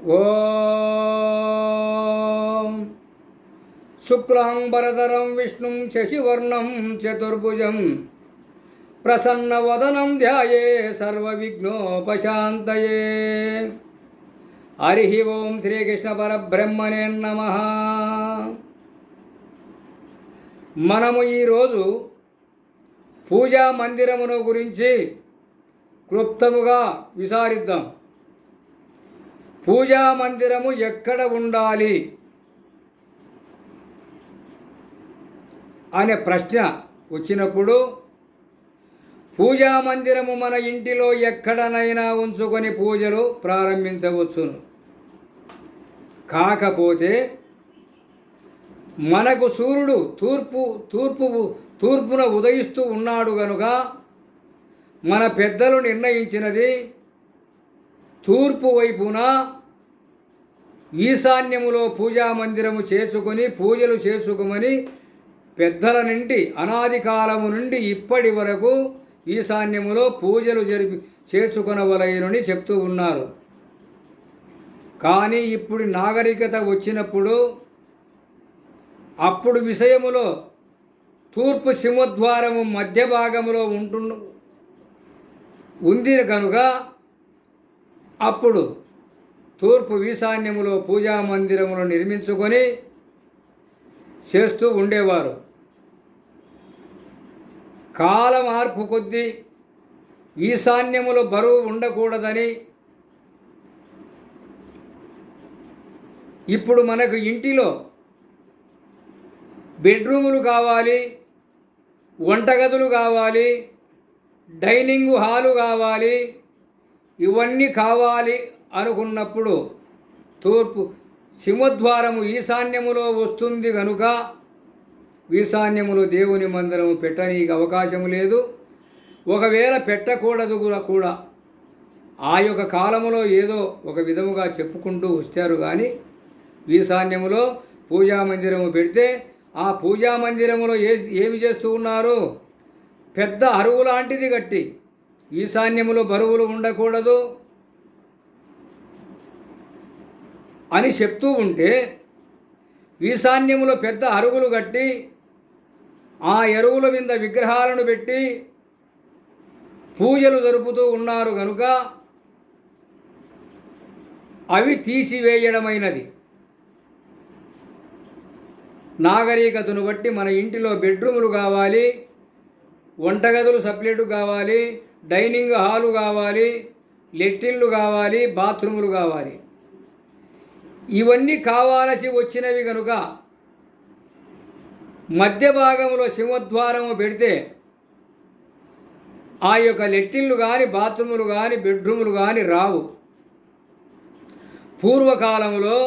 ఓం శుక్లాంబరధరం విష్ణుం శశివర్ణం చతుర్భుజం ప్రసన్నవదనం ధ్యాయే సర్వవిఘ్నోపశాంతయే. హరి ఓం శ్రీకృష్ణ పరబ్రహ్మణే నమః. మనము ఈరోజు పూజా మందిరమును గురించి క్లుప్తముగా విచారిద్దాం. పూజా మందిరము ఎక్కడ ఉండాలి అనే ప్రశ్న వచ్చినప్పుడు పూజా మందిరము మన ఇంటిలో ఎక్కడనైనా ఉంచుకొని పూజలు ప్రారంభించవచ్చును. కాకపోతే మనకు సూర్యుడు తూర్పున ఉదయిస్తూ ఉన్నాడు గనుక మన పెద్దలు నిర్ణయించినది తూర్పు వైపున ఈశాన్యములో పూజా మందిరము చేసుకొని పూజలు చేసుకోమని పెద్దల నుండి అనాది కాలము నుండి ఇప్పటి వరకు ఈశాన్యములో పూజలు చేసుకొనవలెనని చెప్తూ ఉన్నారు. కానీ ఇప్పుడు నాగరికత వచ్చినప్పుడు అప్పుడు విషయములో తూర్పు సింహద్వారము మధ్య భాగంలో ఉంది కనుక అప్పుడు తూర్పు ఈశాన్యములో పూజా మందిరములు నిర్మించుకొని చేస్తూ ఉండేవారు. కాల మార్పు కొద్దీ ఈశాన్యములో బరువు ఉండకూడదని ఇప్పుడు మనకు ఇంటిలో బెడ్రూములు కావాలి, వంటగదులు కావాలి, డైనింగ్ హాలు కావాలి, ఇవన్నీ కావాలి అనుకున్నప్పుడు తూర్పు సింహద్వారము ఈశాన్యములో వస్తుంది కనుక ఈశాన్యములో దేవుని మందిరము పెట్టనీకి అవకాశం లేదు. ఒకవేళ పెట్టకూడదు కూడా ఆ యొక్క కాలములో ఏదో ఒక విధముగా చెప్పుకుంటూ వచ్చారు. కానీ ఈశాన్యములో పూజా మందిరము పెడితే ఆ పూజా మందిరములో ఏమి చేస్తూ ఉన్నారు? పెద్ద అరువు లాంటిది కట్టి ఈశాన్యములో బరువులు ఉండకూడదు అని చెప్తూ ఉంటే ఈశాన్యములో పెద్ద అరుగులు కట్టి ఆ ఎరువుల మీద విగ్రహాలను పెట్టి పూజలు జరుపుతూ ఉన్నారు కనుక అవి తీసివేయడమైనది. నాగరికతను బట్టి మన ఇంటిలో బెడ్రూములు కావాలి, వంటగదులు సపరేటు కావాలి, డైనింగ్ హాలు కావాలి, లెట్రిన్లు కావాలి, బాత్రూములు కావాలి. ఇవన్నీ కావాల్సి వచ్చినవి కనుక మధ్య భాగంలో సింహద్వారము పెడితే ఆ యొక్క లెట్రిన్లు కానీ బాత్రూములు కానీ బెడ్రూములు కానీ రావు. పూర్వకాలంలో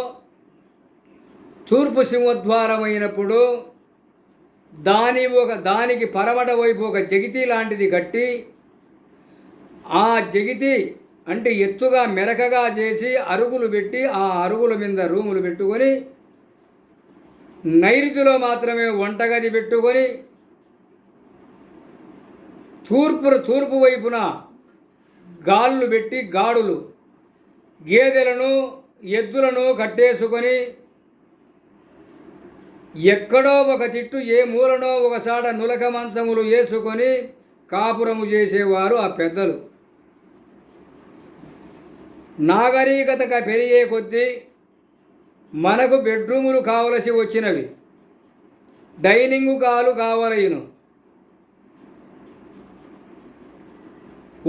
తూర్పు సింహద్వారం అయినప్పుడు దానికి పరమట వైపు ఒక జగితి లాంటిది కట్టి ఆ జగితి అంటే ఎత్తుగా మెరకగా చేసి అరుగులు పెట్టి ఆ అరుగుల మీద రూములు పెట్టుకొని నైరుతిలో మాత్రమే వంటగది పెట్టుకొని తూర్పు వైపున గాళ్ళు పెట్టి గాడులు గేదెలను ఎద్దులను కట్టేసుకొని ఎక్కడో ఒక తిట్టు ఏ మూలనో ఒకసాట నులక మంచములు వేసుకొని కాపురము చేసేవారు ఆ పెద్దలు. నాగరికతగా పెరిగే కొద్దీ మనకు బెడ్రూములు కావలసి వచ్చినవి, డైనింగ్ హాలు కావలయను,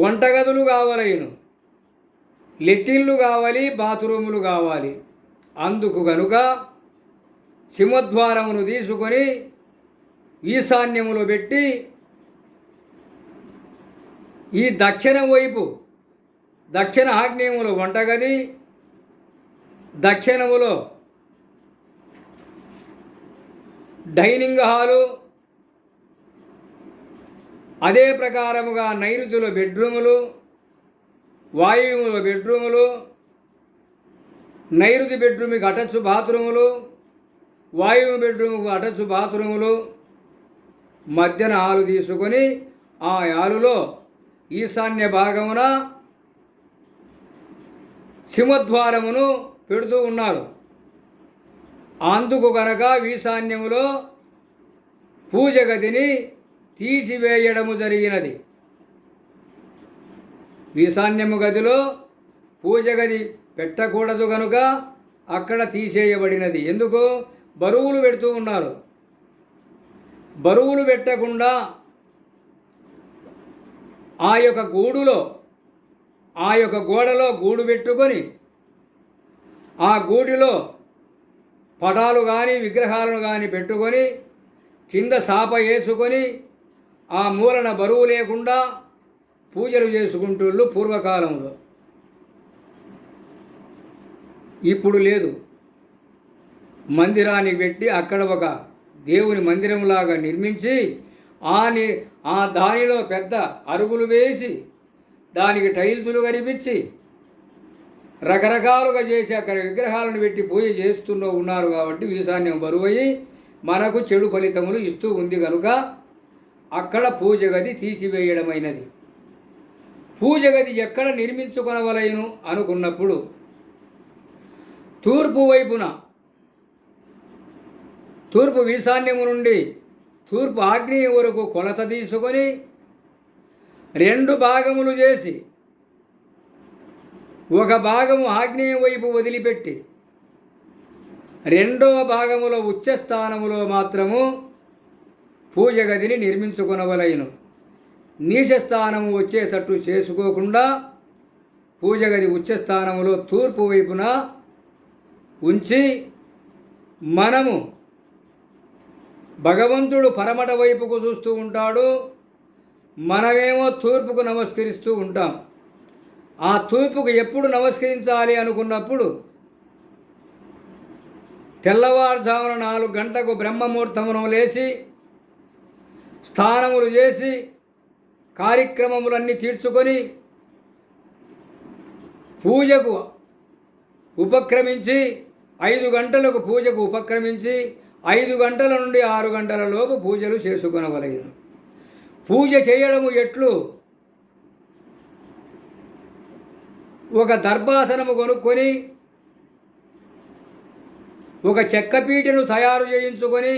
వంటగదులు కావలయను, లెట్రిన్లు కావాలి, బాత్రూములు కావాలి. అందుకు గనుక సింహద్వారమును తీసుకొని ఈశాన్యములో పెట్టి ఈ దక్షిణ ఆగ్నేయములో వంటగది, దక్షిణములో డైనింగ్ హాలు, అదే ప్రకారముగా నైరుతిలో బెడ్రూములు, వాయువులో బెడ్రూములు, నైరుతి బెడ్రూమ్కి అటచ్ బాత్రూములు, వాయువు బెడ్రూమ్కు అటచ్ బాత్రూములు, మధ్యన హాలు తీసుకొని ఆ హాలులో ఈశాన్య భాగమున సింహద్వారమును పెడుతూ ఉన్నారు. అందుకు గనక ఈశాన్యములో పూజ గదిని తీసివేయడము జరిగినది. ఈశాన్యము గదిలో పూజ గది పెట్టకూడదు కనుక అక్కడ తీసేయబడినది. ఎందుకు? బరువులు పెడుతూ ఉన్నారు. బరువులు పెట్టకుండా ఆ యొక్క గూడులో, ఆ యొక్క గోడలో గూడు పెట్టుకొని ఆ గూడిలో పటాలు కానీ విగ్రహాలను కానీ పెట్టుకొని కింద సాప వేసుకొని ఆ మూలన బరువు లేకుండా పూజలు చేసుకుంటూ పూర్వకాలంలో. ఇప్పుడు లేదు. మందిరానికి పెట్టి అక్కడ ఒక దేవుని మందిరంలాగా నిర్మించి ఆ దానిలో పెద్ద అరుగులు వేసి దానికి టైల్సులు కనిపించి రకరకాలుగా చేసి అక్కడ విగ్రహాలను పెట్టి పూజ చేస్తూ ఉన్నారు. కాబట్టి ఈశాన్యం బరువయ్యి మనకు చెడు ఫలితములు ఇస్తూ ఉంది కనుక అక్కడ పూజ గది తీసివేయడమైనది. పూజ గది ఎక్కడ నిర్మించుకొనవలెను అనుకున్నప్పుడు తూర్పు వైపున, తూర్పు ఈశాన్యము నుండి తూర్పు ఆగ్నేయం వరకు కొలత తీసుకొని 2 భాగములు చేసి ఒక భాగము ఆగ్నేయం వైపు వదిలిపెట్టి రెండవ భాగములో ఉచ్చస్థానములో మాత్రము పూజ గదిని నిర్మించుకొనవలెను. నీచస్థానము వచ్చేటట్టు చేసుకోకుండా పూజ గది ఉచ్చస్థానములో తూర్పు వైపున ఉంచి మనము భగవంతుడు పరమట వైపుకు చూస్తూ ఉంటాడు, మనమేమో తూర్పుకు నమస్కరిస్తూ ఉంటాం. ఆ తూర్పుకు ఎప్పుడు నమస్కరించాలి అనుకున్నప్పుడు తెల్లవారుజామున 4 గంటలకు బ్రహ్మముహూర్తమును లేచి స్నానములు చేసి కార్యక్రమములన్నీ తీర్చుకొని పూజకు ఉపక్రమించి 5 గంటలకు పూజకు ఉపక్రమించి 5 గంటల నుండి 6 గంటల లోపు పూజలు చేసుకొనవలెను. పూజ చేయడము ఎట్లు? ఒక దర్భాసనము కొనుక్కొని ఒక చెక్కపీటను తయారు చేయించుకొని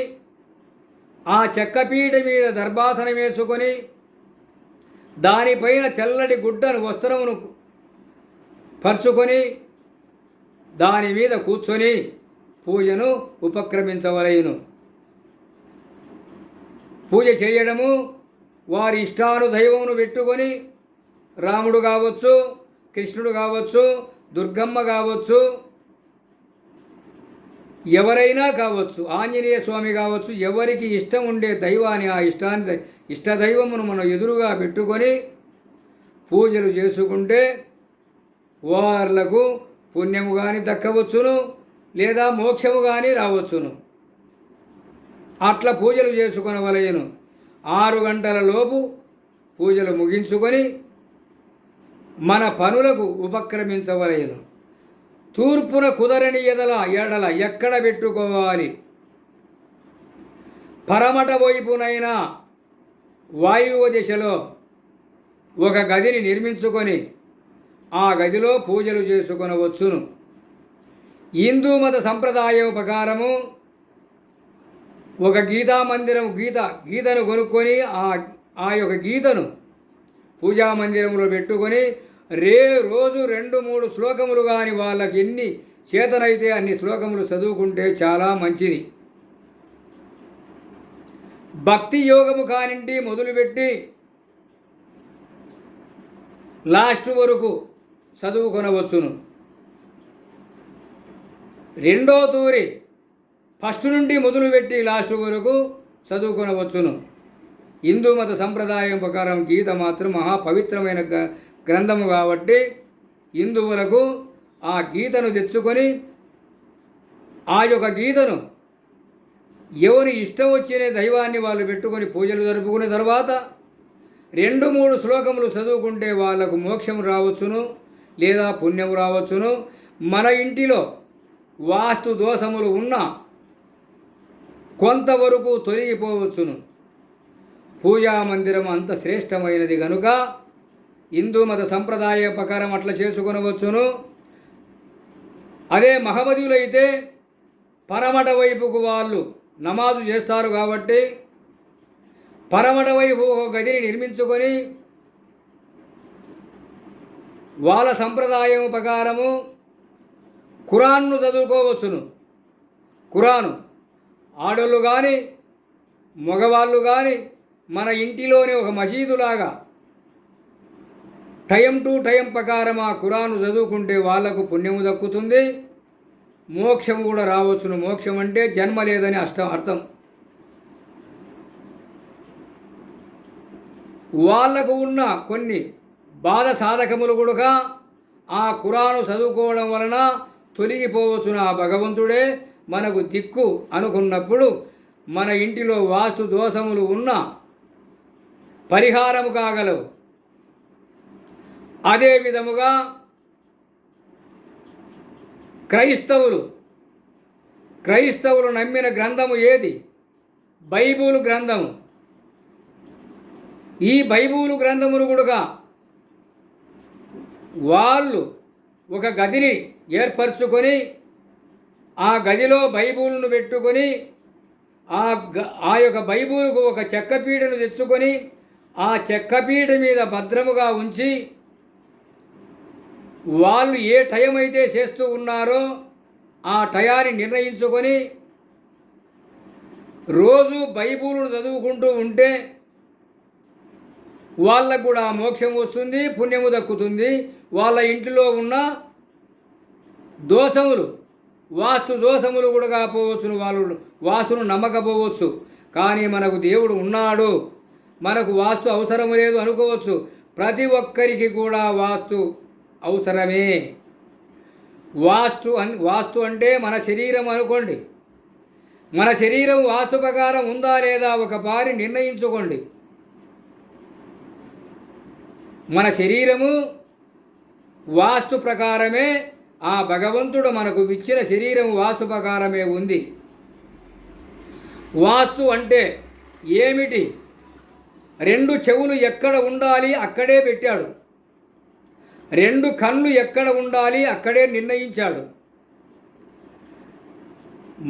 ఆ చెక్కపీట మీద దర్భాసనం వేసుకొని దానిపైన తెల్లటి గుడ్డను వస్త్రమును పరుచుకొని దాని మీద కూర్చొని పూజను ఉపక్రమించవలెను. పూజ చేయడము వారి ఇష్టానుదైవమును పెట్టుకొని రాముడు కావచ్చు, కృష్ణుడు కావచ్చు, దుర్గమ్మ కావచ్చు, ఎవరైనా కావచ్చు, ఆంజనేయ స్వామి కావచ్చు, ఎవరికి ఇష్టం ఉండే దైవాన్ని ఆ ఇష్టదైవమును మనం ఎదురుగా పెట్టుకొని పూజలు చేసుకుంటే వాళ్లకు పుణ్యము కానీ దక్కవచ్చును, లేదా మోక్షము కానీ రావచ్చును. అట్లా పూజలు చేసుకొనవలెను. 6 గంటల లోపు పూజలు ముగించుకొని మన పనులకు ఉపక్రమించవలెను. తూర్పున కుదరని ఎడల ఎక్కడ పెట్టుకోవాలి? పరమట వైపునైనా వాయువ్య దిశలో ఒక గదిని నిర్మించుకొని ఆ గదిలో పూజలు చేసుకొనవచ్చును. హిందూ మత సంప్రదాయం ప్రకారము ఒక గీతను కొనుక్కొని ఆ యొక్క గీతను పూజా మందిరంలో పెట్టుకొని రోజు 2-3 శ్లోకములు కానీ వాళ్ళకి ఎన్ని చేతనైతే అన్ని శ్లోకములు చదువుకుంటే చాలా మంచిది. భక్తి యోగము కానింటి మొదలుపెట్టి లాస్ట్ వరకు చదువుకొనవచ్చును. రెండో తూరి ఫస్ట్ నుండి మొదలుపెట్టి లాస్ట్ వరకు చదువుకొనవచ్చును. హిందూ మత సంప్రదాయం ప్రకారం గీత మాత్రం మహాపవిత్రమైన గ్రంథము కాబట్టి హిందువులకు ఆ గీతను తెచ్చుకొని ఆ యొక్క గీతను ఎవరి ఇష్టం వచ్చిన దైవాన్ని వాళ్ళు పెట్టుకొని పూజలు జరుపుకున్న తర్వాత 2-3 శ్లోకములు చదువుకుంటే వాళ్ళకు మోక్షం రావచ్చును, లేదా పుణ్యం రావచ్చును. మన ఇంటిలో వాస్తు దోషములు ఉన్నా కొంతవరకు తొలగిపోవచ్చును. పూజా మందిరం అంత శ్రేష్టమైనది కనుక హిందూ మత సంప్రదాయ ప్రకారం అట్లా చేసుకొనవచ్చును. అదే మహమ్మదీయులు అయితే పరమట వైపుకు వాళ్ళు నమాజు చేస్తారు కాబట్టి పరమట వైపు ఒక గదిని నిర్మించుకొని వాళ్ళ సంప్రదాయం ప్రకారము ఖురాన్ను చదువుకోవచ్చును. ఖురాను ఆడోళ్ళు కానీ మగవాళ్ళు కానీ మన ఇంటిలోనే ఒక మసీదులాగా టైం టు టైం ప్రకారం ఆ ఖురాను చదువుకుంటే వాళ్లకు పుణ్యము దక్కుతుంది, మోక్షము కూడా రావచ్చును. మోక్షం అంటే జన్మ లేదని అర్థం. వాళ్లకు ఉన్న కొన్ని బాధ సాధకములు కూడా ఆ ఖురాను చదువుకోవడం వలన తొలగిపోవచ్చును. ఆ భగవంతుడే మనకు దిక్కు అనుకున్నప్పుడు మన ఇంటిలో వాస్తు దోషములు ఉన్న పరిహారము కాగలవు. అదే విధముగా క్రైస్తవులు నమ్మిన గ్రంథము ఏది? బైబిల్ గ్రంథము. ఈ బైబిల్ గ్రంథమును కూడా వాళ్ళు ఒక గదిని ఏర్పరచుకొని ఆ గదిలో బైబిల్ను పెట్టుకొని ఆ యొక్క బైబిల్కు ఒక చెక్కపీటను తెచ్చుకొని ఆ చెక్కపీట మీద భద్రముగా ఉంచి వాళ్ళు ఏ టైం అయితే చేస్తూ ఉన్నారో ఆ టయాన్ని నిర్ణయించుకొని రోజు బైబిల్ను చదువుకుంటూ ఉంటే వాళ్ళకు కూడా మోక్షం వస్తుంది, పుణ్యము దక్కుతుంది. వాళ్ళ ఇంటిలో ఉన్న దోషములు, వాస్తు దోషములు కూడా కాపోవచ్చును. వాళ్ళు వాస్తును నమ్మకపోవచ్చు, కానీ మనకు దేవుడు ఉన్నాడు, మనకు వాస్తు అవసరం లేదు అనుకోవచ్చు. ప్రతి ఒక్కరికి కూడా వాస్తు అవసరమే. వాస్తు అంటే మన శరీరం అనుకోండి. మన శరీరం వాస్తు ప్రకారం ఉందా లేదా ఒకసారి నిర్ణయించుకోండి. మన శరీరము వాస్తు ప్రకారమే, ఆ భగవంతుడు మనకు ఇచ్చిన శరీరం వాస్తు ప్రకారమే ఉంది. వాస్తు అంటే ఏమిటి? 2 చెవులు ఎక్కడ ఉండాలి అక్కడే పెట్టాడు. 2 కళ్ళు ఎక్కడ ఉండాలి అక్కడే నిర్ణయించాడు.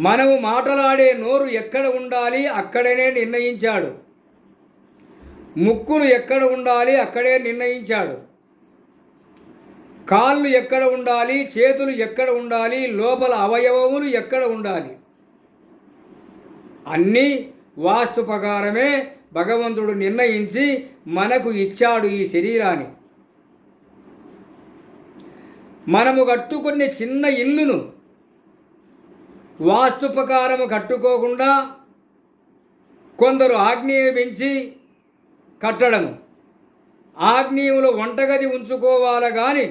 మనము మాట్లాడే నోరు ఎక్కడ ఉండాలి అక్కడనే నిర్ణయించాడు. ముక్కులు ఎక్కడ ఉండాలి అక్కడే నిర్ణయించాడు. కాళ్ళు ఎక్కడ ఉండాలి, చేతులు ఎక్కడ ఉండాలి, లోపల అవయవములు ఎక్కడ ఉండాలి, అన్నీ వాస్తు ప్రకారమే భగవంతుడు నిర్ణయించి మనకు ఇచ్చాడు ఈ శరీరాన్ని. మనము కట్టుకునే చిన్న ఇల్లును వాస్తు ప్రకారము కట్టుకోకుండా కొందరు ఆగ్నేయం పెంచి కట్టడము. ఆగ్నేయంలో వంటగది ఉంచుకోవాలి కానీ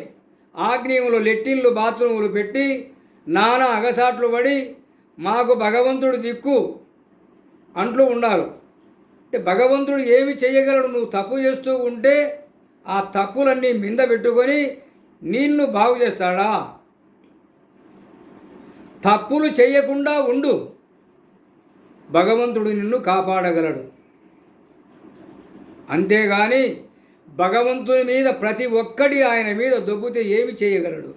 ఆగ్నేయంలో లెట్టిన్లు బాత్రూములు పెట్టి నానా అగసాట్లు పడి మాకు భగవంతుడు దిక్కు అంటూ ఉండాలి. అంటే భగవంతుడు ఏమి చేయగలడు? నువ్వు తప్పు చేస్తూ ఉంటే ఆ తప్పులన్నీ మింద పెట్టుకొని నిన్ను బాగు చేస్తాడా? తప్పులు చేయకుండా ఉండు, భగవంతుడు నిన్ను కాపాడగలడు. అంతేగాని భగవంతుని మీద ప్రతి ఒక్కటి ఆయన మీద దొబ్బితే ఏమి చేయగలడు?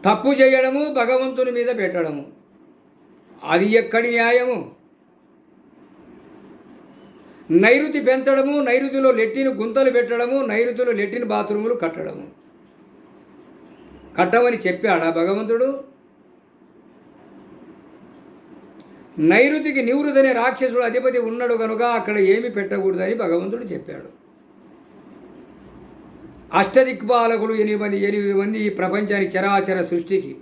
తప్పు చేయడము, భగవంతుని మీద పెట్టడము, అది ఎక్కడి న్యాయము? నైరుతి పెంచడము, నైరుతిలో లెట్టిన గుంతలు పెట్టడము, నైరుతిలో లెట్టిన బాత్రూములు కట్టమని చెప్పాడా భగవంతుడు? నైరుతికి నివృతి అనే రాక్షసుడు అధిపతి ఉన్నాడు కనుక అక్కడ ఏమి పెట్టకూడదని భగవంతుడు చెప్పాడు. అష్టదిక్పాలకులు 8 మంది ఈ ప్రపంచానికి చరాచర సృష్టికి.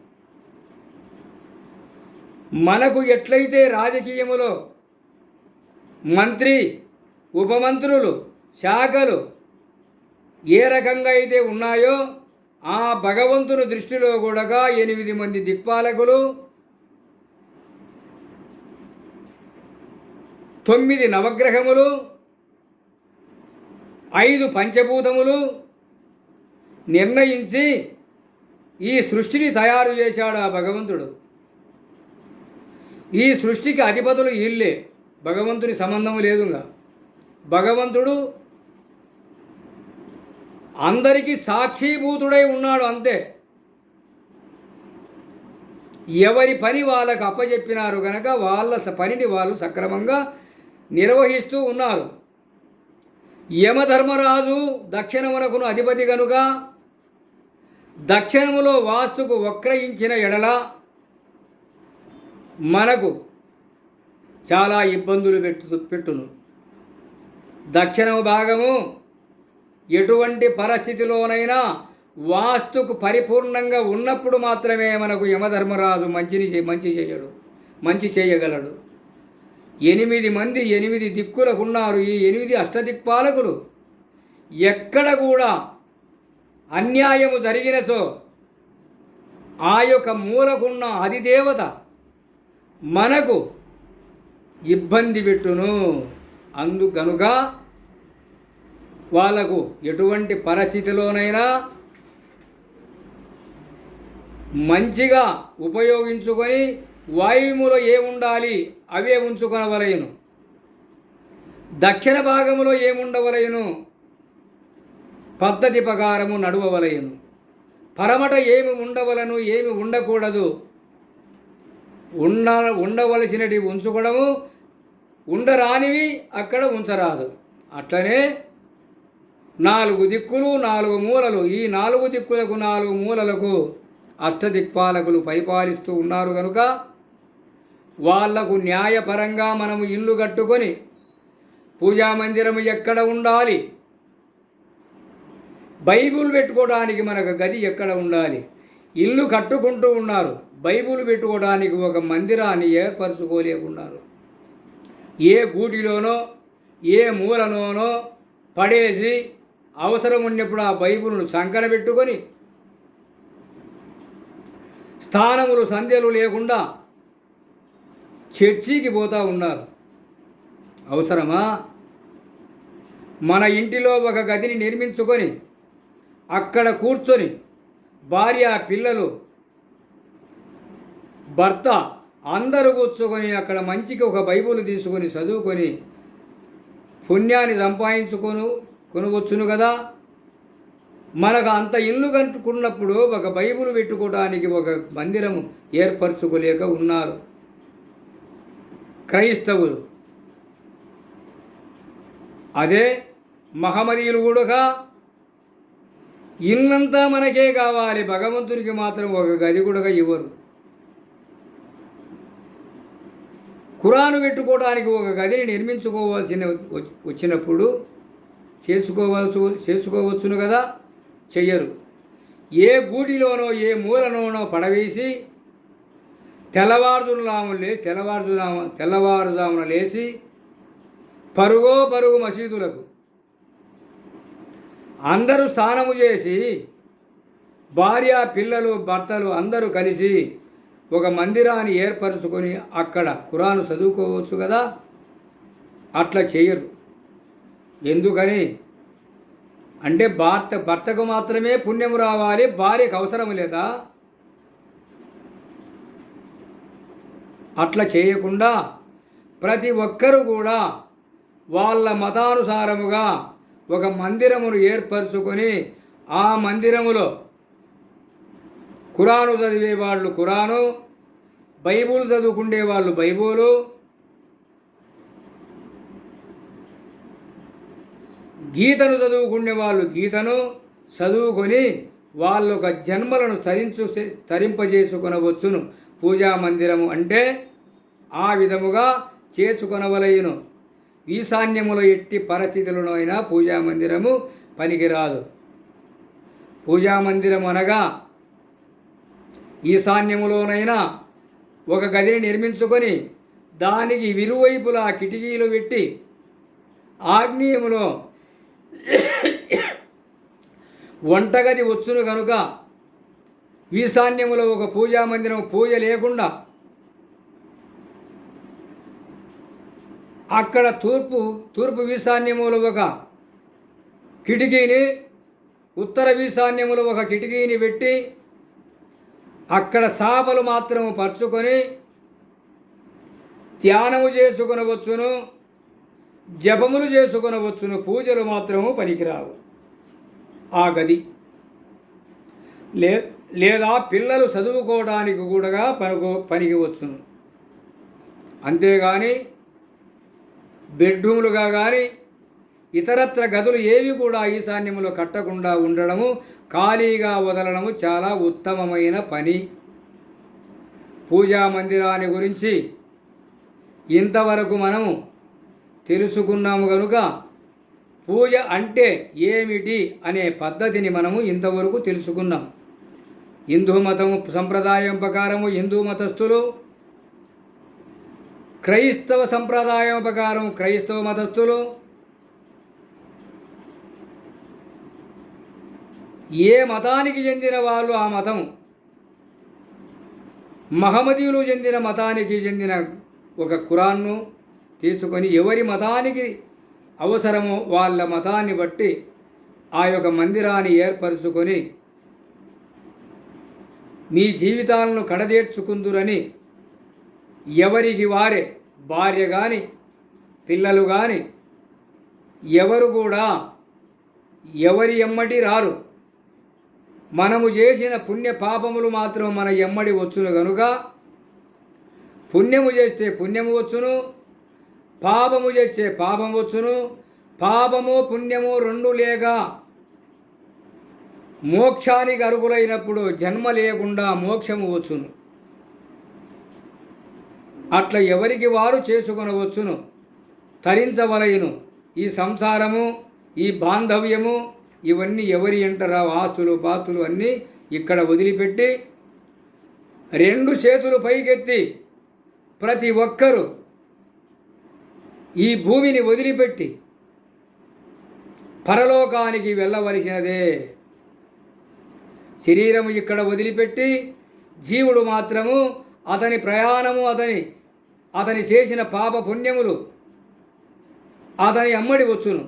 మనకు ఎట్లయితే రాజకీయములో మంత్రి, ఉపమంత్రులు, శాఖలు ఏ రకంగా అయితే ఉన్నాయో ఆ భగవంతుని దృష్టిలో కూడా 8 మంది దిక్పాలకులు, 9 నవగ్రహములు, 5 పంచభూతములు నిర్ణయించి ఈ సృష్టిని తయారు చేశాడు ఆ భగవంతుడు. ఈ సృష్టికి అధిపతులు వీళ్ళే, భగవంతుని సంబంధం లేదుగా. భగవంతుడు అందరికీ సాక్షిభూతుడై ఉన్నాడు అంతే. ఎవరి పని వాళ్ళకు అప్పచెప్పినారు కనుక వాళ్ళ పనిని వాళ్ళు సక్రమంగా నిర్వహిస్తూ ఉన్నారు. యమధర్మరాజు దక్షిణమునకును అధిపతి కనుక దక్షిణములో వాస్తుకు వక్రయించిన ఎడల మనకు చాలా ఇబ్బందులు పెట్టును. దక్షిణ భాగము ఎటువంటి పరిస్థితిలోనైనా వాస్తుకు పరిపూర్ణంగా ఉన్నప్పుడు మాత్రమే మనకు యమధర్మరాజు మంచి చేయగలడు. 8 మంది 8 దిక్కులకు ఉన్నారు. ఈ 8 అష్టదిక్పాలకులు ఎక్కడ కూడా అన్యాయము జరిగినచో ఆ యొక్క మూలకున్న అధిదేవత మనకు ఇబ్బంది పెట్టును. అందుకనుక వాళ్ళకు ఎటువంటి పరిస్థితిలోనైనా మంచిగా ఉపయోగించుకొని వాయువులో ఏముండాలి అవే ఉంచుకొనవలయను. దక్షిణ భాగములో ఏముండవలయను పద్ధతి ప్రకారము నడువవలయను. పరమట ఏమి ఉండవలను ఏమి ఉండకూడదు. ఉండవలసినవి ఉంచుకోవడము, ఉండరానివి అక్కడ ఉంచరాదు. అట్లనే 4 దిక్కులు 4 మూలలు. ఈ 4 దిక్కులకు 4 మూలలకు అష్టదిక్పాలకులు పరిపాలిస్తూ ఉన్నారు కనుక వాళ్లకు న్యాయపరంగా మనము ఇల్లు కట్టుకొని పూజామందిరము ఎక్కడ ఉండాలి, బైబుల్ పెట్టుకోవడానికి మనకు గది ఎక్కడ ఉండాలి, ఇల్లు కట్టుకుంటూ ఉన్నారు. బైబుల్ పెట్టుకోవడానికి ఒక మందిరాన్ని ఏర్పరచుకోలేకున్నారు. ఏ గూటిలోనో ఏ మూలలోనో పడేసి అవసరం ఉన్నప్పుడు ఆ బైబుల్ను సంకన పెట్టుకొని స్థానములు సంధ్యలు లేకుండా చర్చికి పోతూ ఉన్నారు. అవసరమా? మన ఇంటిలో ఒక గదిని నిర్మించుకొని అక్కడ కూర్చొని భార్య పిల్లలు భర్త అందరూ కూర్చొని అక్కడ మంచికి ఒక బైబుల్ తీసుకొని చదువుకొని పుణ్యాన్ని కొనవచ్చును కదా. మనకు అంత ఇల్లు కట్టుకున్నప్పుడు ఒక బైబుల్ పెట్టుకోవడానికి ఒక మందిరము ఏర్పరచుకోలేక ఉన్నారు క్రైస్తవులు. అదే మహమ్మదీయులు కూడా ఇల్లంతా మనకే కావాలి, భగవంతునికి మాత్రం ఒక గది కూడా ఇవ్వరు. ఖురాను పెట్టుకోవడానికి ఒక గదిని వచ్చినప్పుడు చేసుకోవచ్చును కదా, చెయ్యరు. ఏ గూటిలోనో ఏ మూలలోనో పడవేసి తెల్లవారుజామున లేచి పరుగు మసీదులకు అందరూ స్నానము చేసి భార్య పిల్లలు భర్తలు అందరూ కలిసి ఒక మందిరాన్ని ఏర్పరచుకొని అక్కడ ఖురాను చదువుకోవచ్చు కదా. అట్లా చేయరు. ఎందుకని అంటే భర్తకు మాత్రమే పుణ్యం రావాలి, భార్యకు అవసరం లేదా? అట్లా చేయకుండా ప్రతి ఒక్కరూ కూడా వాళ్ళ మతానుసారముగా ఒక మందిరమును ఏర్పరచుకొని ఆ మందిరములో ఖురాను చదివే వాళ్ళు ఖురాను, బైబుల్ చదువుకునే వాళ్ళు బైబులు, గీతను చదువుకునే వాళ్ళు గీతను చదువుకొని వాళ్ళ ఒక జన్మలను తరింపజేసుకొనవచ్చును. పూజా మందిరము అంటే ఆ విధముగా చేసుకొనవలయును. ఈశాన్యములో ఎట్టి పరిస్థితులను అయినా పూజా మందిరము పనికిరాదు. పూజా మందిరం అనగా ఈశాన్యములోనైనా ఒక గదిని నిర్మించుకొని దానికి ఇరువైపులా కిటికీలు పెట్టి ఆగ్నేయములో వంటగది వచ్చును కనుక ఈశాన్యములో ఒక పూజా మందిరం పూజ లేకుండా అక్కడ తూర్పు ఈశాన్యములో ఒక కిటికీని, ఉత్తర ఈశాన్యములో ఒక కిటికీని పెట్టి అక్కడ సాపలు మాత్రము పరుచుకొని ధ్యానము చేసుకొనవచ్చును, జపములు చేసుకొనవచ్చును. పూజలు మాత్రము పనికిరావు. ఆ గది లే లేదా పిల్లలు చదువుకోవడానికి కూడా పనికి వచ్చును. అంతేగాని బెడ్రూములుగా కానీ ఇతరత్ర గదులు ఏవి కూడా ఈశాన్యములో కట్టకుండా ఉండడము, ఖాళీగా వదలడము చాలా ఉత్తమమైన పని. పూజా మందిరాన్ని గురించి ఇంతవరకు మనము తెలుసుకున్నాము కనుక పూజ అంటే ఏమిటి అనే పద్ధతిని మనము ఇంతవరకు తెలుసుకున్నాం. హిందూ మతము సంప్రదాయం ప్రకారము హిందూ మతస్థులు, క్రైస్తవ సంప్రదాయం ప్రకారం క్రైస్తవ మతస్థులు, ఏ మతానికి చెందిన వాళ్ళు ఆ మతం, మహమ్మదీయులు చెందిన మతానికి చెందిన ఒక ఖురాన్ను తీసుకొని ఎవరి మతానికి అవసరమో వాళ్ళ మతాన్ని బట్టి ఆ యొక్క మందిరాన్ని ఏర్పరచుకొని మీ జీవితాలను కడదేర్చుకుందురని ఎవరికి వారే భార్య కానీ పిల్లలు కానీ ఎవరు కూడా ఎవరి ఎమ్మటి రారు. మనము చేసిన పుణ్య పాపములు మాత్రం మన ఎమ్మడి వచ్చును కనుక పుణ్యము చేస్తే పుణ్యము వచ్చును, పాపము చేస్తే పాపం వచ్చును. పాపము పుణ్యము రెండు లేక మోక్షానికి అర్హులైనప్పుడు జన్మ లేకుండా మోక్షము వచ్చును. అట్లా ఎవరికి వారు చేసుకొనవచ్చును, తరించవలయును. ఈ సంసారము, ఈ బాంధవ్యము ఇవన్నీ ఎవరి అంటారా ఆస్తులు పాస్తులు అన్నీ ఇక్కడ వదిలిపెట్టి రెండు చేతులు పైకెత్తి ప్రతి ఒక్కరూ ఈ భూమిని వదిలిపెట్టి పరలోకానికి వెళ్ళవలసినదే. శరీరము ఇక్కడ వదిలిపెట్టి జీవుడు మాత్రము అతని ప్రయాణము అతని చేసిన పాప పుణ్యములు అతని అమ్మడి వచ్చును.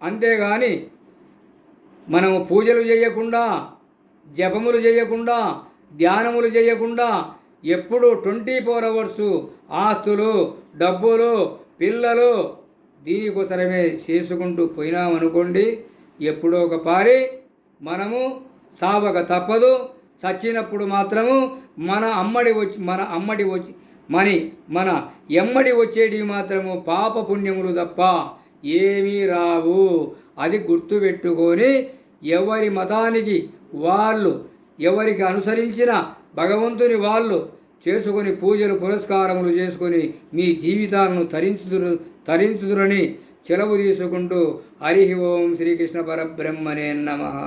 అంతేగాని మనము పూజలు చేయకుండా, జపములు చేయకుండా, ధ్యానములు చేయకుండా ఎప్పుడు 24 hours ఆస్తులు, డబ్బులు, పిల్లలు దీనికోసమే చేసుకుంటూ పోయినామనుకోండి, ఎప్పుడో ఒక పారి మనము సావక తప్పదు. చచ్చినప్పుడు మాత్రము మన ఎమ్మడి వచ్చేటివి మాత్రము పాప పుణ్యములు తప్ప ఏమీ రావు. అది గుర్తుపెట్టుకొని ఎవరి మతానికి వాళ్ళు, ఎవరికి అనుసరించిన భగవంతుని వాళ్ళు చేసుకొని పూజలు పురస్కారములు చేసుకొని మీ జీవితాలను తరించుదురని సెలవు తీసుకుంటూ హరి ఓం శ్రీకృష్ణ పరబ్రహ్మణే నమః.